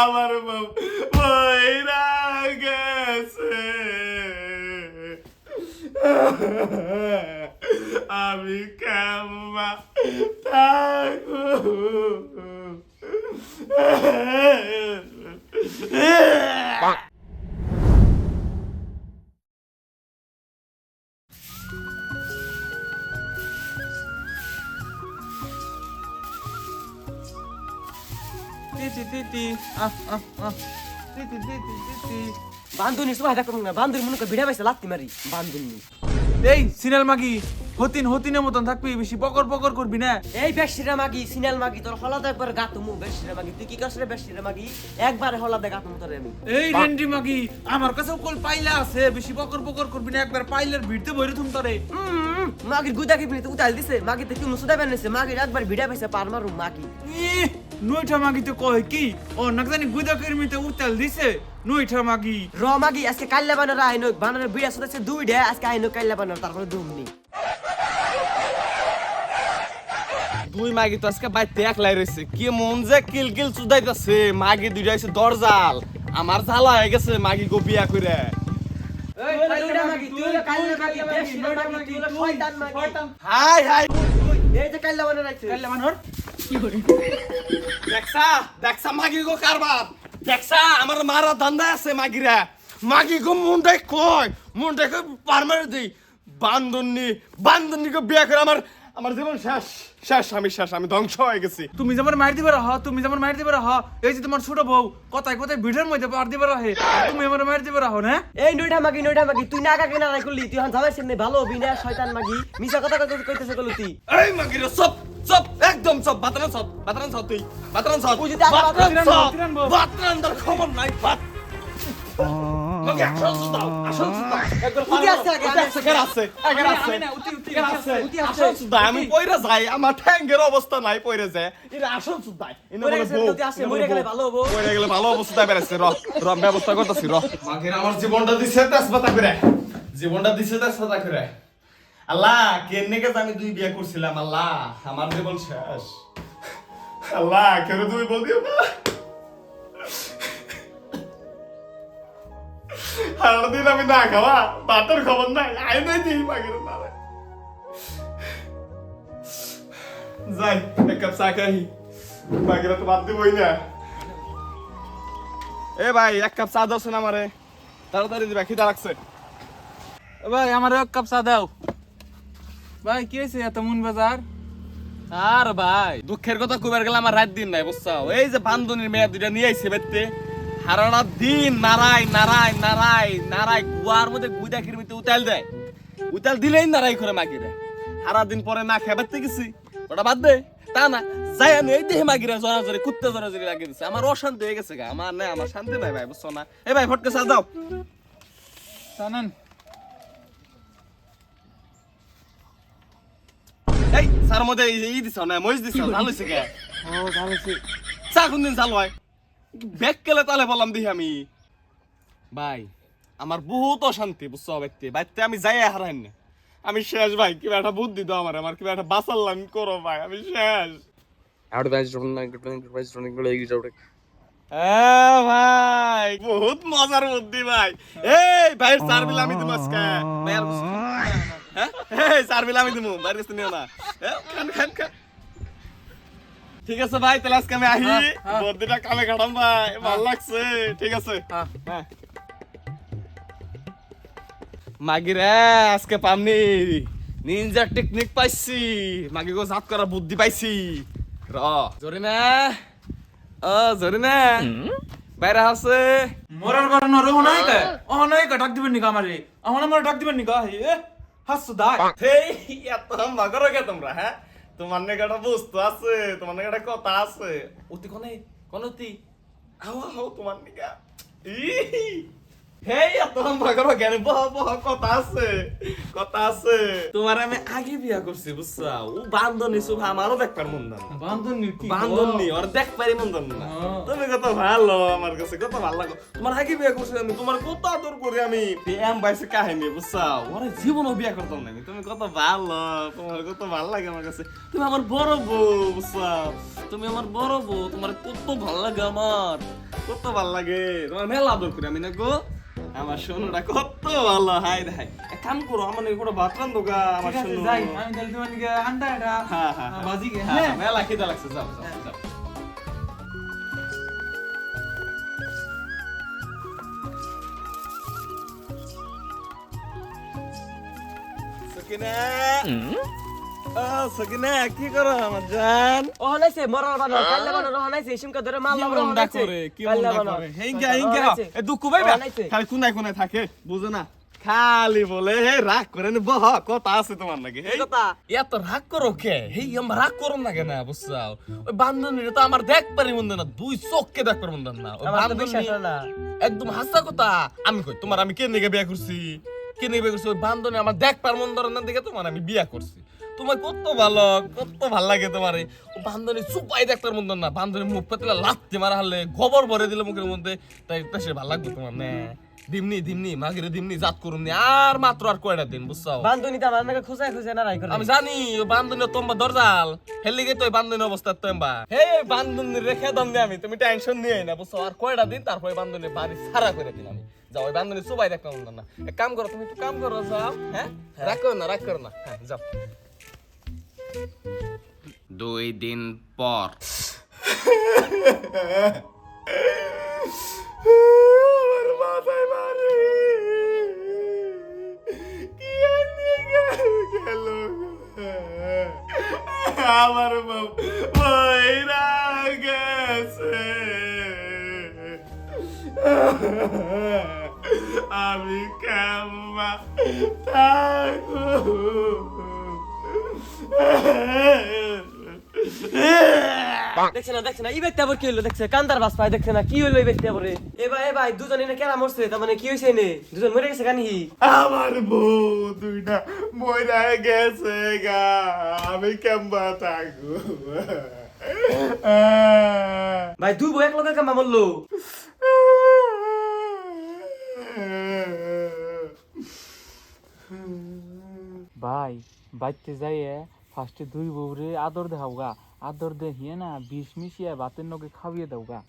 আমার বউ মইরা গেছে, আমি কেমবা থাকবো। বান্ধুনি সবাই দেখো না, বান্ধুনি মনে করে ভিড়া পাইছে লাত্তি মারি বান্ধুনি। এই সিনাল মাগি হতিনের মতন থাকবি, বেশি পকর পকর করবি না। এই বেশিরা মাগি সিনাল মাগি তোর হলা দে একবার গাতুমু। বেশিরা মাগি তুই কি করছিস? বেশিরা মাগি একবারে হলা দে গাতুমু তোরে আমি। এই রেন্ডি মাগি আমার কাছে কল পাইলা আছে, বেশি পকর পকর করবি না, একবার পাইলার ভিড়তে বইরে তুম তোরে। মাগির গুদা কি বিনিতে উতাল দিছে, মাগিতে কি মুসুদা বানাইছে, মাগির একবার ভিড়া পাইছে পার মারু মাগি। নইটা মাগি তো কয় কি ও নাক জানি গুদা কিরমিতে উতাল দিছে নইটা মাগি। র মাগি আজকে কাল্লা বানার আইনো বানার ভিড়া সুদাছে দুইটা, আজকে আইনো কাল্লা বানার তারপরে দুমনি। দুই মাগি তো আজকে বাইতে একলাই রয়েছে, কি মন যে কিল কিল চুদাইতেছে। মাগি দুইটা হইছে দরজাল, আমার জ্বালা হয়ে গেছে মাগি গো বিয়া করে। হাই হাই এই যে কাল্লা বানার আইছে, কাল্লা মানর দেখছা দেখছা মাগি গো কারবার, দেখছা আমার মারা ধান্দা আছে মাগিরা। মাগি গো মুন্ডাই কয় পারমারে দেই বান্ধনী গো বিয়া করে আমার জীবন শেষ শেষ, আমি শেষ, আমি ধ্বংস হয়ে গেছি। তুমি যেমন মার দিবে রহ, তুমি যেমন মার দিবে রহ, এই যে তোমার ছোট বউ কথায় কথায় ভিড়ের মধ্যে পার দিবে রহে, তুমি আমার মার দিবে রহ না। এই নইটা মাগি তুই না কাকে না করলি, তুই এখন যাবার সামনে ভালো হবি না শয়তান মাগি, মিছা কথা কইতেছে কইলি তুই। এই মাগিরা সব একদম সব বাতরান সব তুই বাতরান সব তুই যদি আগে বাতরান দর খবর নাই বাত মাগি আসল সুদাও একবার উঠে আসছে আগে, আমি আসছি। আসল সুদা আমি পয়রা যাই, আমার ঠ্যাঙ্গের অবস্থা নাই, পয়রা যায় এটা আসল সুদা এনে মরে বলে গেছে, বউ যদি আসে, মরে গেলে ভালো হবো। পয়রা গেলে ভালো অবস্থা বেরাচ্ছে। র ব্যবস্থা করতেছি। মাগির আমার জীবনটা দিছে তেজপাতা করে, জীবনটা দিছে তেজপাতা করে। আল্লাহ কেনে কে আমি দুই বিয়ে করছিলাম, আল্লাহ আমার জীবন শেষ। আল্লাহ কেন তুমি বলিও না, সারাদিন আমি না খাওয়া ভাতের খবর নাই, আই নাই দিই মাগির নামে। যাই এক কাপ চা খাই, মাগিরা তো বাদ দিবই না। এ ভাই এক কাপ চা দাও না আমারে, তাড়াতাড়ি দিবা, খিদা লাগছে। ভাই আমার এক কাপ চা দাও। ভাই কি হয়েছে এত মন বাজার? আর ভাই দুঃখের কথা কুবার গেলে আমার রাত দিন নাই বুঝছো। এই যে বান্ধবীর মেয়ে দুইটা নিয়ে আইছে বেতে, সারাটা দিন নারাই গুয়ার মধ্যে গুদা খিরমিতে উতাল দেয়, উতাল দিলেই নারাই করে মাগিরা। সারা দিন পরে না খেবাতে গেছি, ওটা বাদ দে তা না যাই আমি এই দেহে মাগিরা জড়াজড়ি কুত্তে জড়াজড়ি লাগিয়ে দিচ্ছে, আমার অশান্তি হয়ে গেছে গা, আমার না আমার শান্তি নাই ভাই বুঝছো না। এ ভাই ফটকে চা দাও। জানেন এই সার মধ্যে ই দিছ না মরিচ দিছ, ভালো হইছে কে? ও ভালো আছে। চা কোন দিন চালু হয় ব্যাগ কেলে তালে বললাম দেখি আমি। ভাই আমার বহুত অশান্তি বুঝছো বাইতে আমি যাই হারাইন না, আমি শেষ ভাই। কিবা একটা বুদ্ধি দাও আমার কিবা একটা বাঁচাল্লাম করো ভাই, আমি শেষ। ভাই বহুত মজার বুদ্ধি ভাই। এই ভাই চার বিল আমি দিব আজকে, হ্যাঁ চার বিল আমি দিব, বাইরে কাছে নিও না। খান ঠিক আছে ভাই, তাহলে আজকে আমি আহি, বর্দিটা কামে কাটাম ভাই, ভালো লাগছে। ঠিক আছে মাগিরে আজকে পামনি নিনজা টেকনিক পাইছি, মাগি গো জাত করার বুদ্ধি পাইছি। র জরি না জরি না বাইরে আছে মরার কারণ রহ নাই কে নাই কে ডাক দিবেন নিকা আমারে, আমার ডাক দিবেন নিকা হে হাসু দা। এই এত মাগরো কে তোমরা? হ্যাঁ তোমার নাকি একটা বস্তু আছে, তোমার নাকি একটা কথা আছে। অতি কোনতি আও তোমার নিকা হেই এত মাগরো কেন? বহ কথা আছে। তোমার আমি আগে বিয়া করছি বুঝছা, ও বান্ধনী শুভ আমারও দেখবার মন না, বান্ধনী ওর দেখবারই মন না। তুমি কত ভালো আমার কাছে, কত ভালো লাগো। তোমার আগে বিয়া করছি আমি, তোমার কত আদর করি আমি, প্রেম বাইছে কাহিনী বুঝছা, ওরে জীবনও বিয়া করতাম না আমি। তুমি কত ভালো, তোমার কত ভালো লাগে আমার কাছে। তুমি আমার বড় বউ বুঝছা, তুমি আমার বড় বউ, তোমার কত ভালো লাগে আমার। কত ভাল লাগে তোমার মেলা আদর করি আমি না গো আমার সোনুটা কত ভালো হাই রে হাই এক কাম করো আমার নাকি কোনো ভাত রান্ধো গা আমার ঠিক আছে সোনু যাই আমি তাহলে তোমাকে আন্ডা এটা হ্যাঁ হ্যাঁ বাজি গে হ্যাঁ হ্যাঁ মেলা খিদা লাগছে যাও যাও যাও সকিনা সকিনা কি করো আমার জান ও হনাইছে মরার বানর কাল্লা বানর হনাইছে সিমকা ধরে মাল লাবর হনাইছে কি মনটা করে হেঙ্গা হেঙ্গা এ দুঃখ পাইবা খালি কোনায় কোনায় থাকে বুঝো না খালি বলে হে রাগ করে নি বহ কথা আছে তোমার নাকি হে কথা এত রাগ করো কে হেই আমরা রাগ করম না কেন বুঝছাও ওই বান্ধবীরা তো আমার দেখ পারি মন্দ না দুই চোখকে দেখ পারি মন্দ না ওই আমার তো বিশ্বাস হয় না একদম হাসা কথা আমি কই তোমার আমি কেন নিকে বিয়া করছি কেন নিকে বিয়া করছি ওই বান্ধবী আমার দেখ পার মন্দ না দেখে তোমার আমি বিয়া করছি তোমার কত ভালো কত ভাল লাগে তোমার ও বান্ধবী চুপাই দেখতার মন্দ না বান্ধবী মুখ পাতলা লাত্তি মারা হলে গোবর ভরে দিলে মুখের মধ্যে তাই সে ভাল লাগবে তোমার না দিমনি মাগিরে দিমনি জাত করুন আর মাত্র আর কয়টা দিন বুঝছো বান্ধবী তো আমার নাকি খুঁজে খুঁজে না রাই করে আমি জানি ওই বান্ধবী তোমার দরজাল হেলে গে তো ওই বান্ধবী অবস্থা তোমবা হে বান্ধবী রেখে দাম দে আমি তুমি টেনশন নিয়ে না বুঝছো আর কয়টা দিন তারপরে বান্ধবী বাড়ি সারা করে দিন আমি যাও ওই বান্ধবী সবাই দেখতাম না এক কাম করো তুমি একটু কাম করো যাও হ্যাঁ রাগ করো না হ্যাঁ যাও 2 দিন পর আমার মাথায় মারে কি নিয়ে গেল আমার বইরা গেছে আমি কেমন থাকবো দেখছে না এই ব্যক্তি আবার কি হইলো দেখছে কান্দার বাস পায় দেখছে না কি হইলো এই ব্যক্তি আবার এ ভাই দুজনে না কেনা মরছে তার মানে কি হইছে নে দুজন মরে গেছে কানি আমার বউ দুইটা মইরা গেছে গা আমি কেমবা থাকবো ভাই দুই বউ এক লগে কামা মরলো ভাই বাইতে যাইয়ে ফার্স্টে দুই বউরে আদর দেখাও গা আদর দেখিয়ে না বিষ মিশিয়ে ভাতের নগে খাওয়িয়ে দাও গা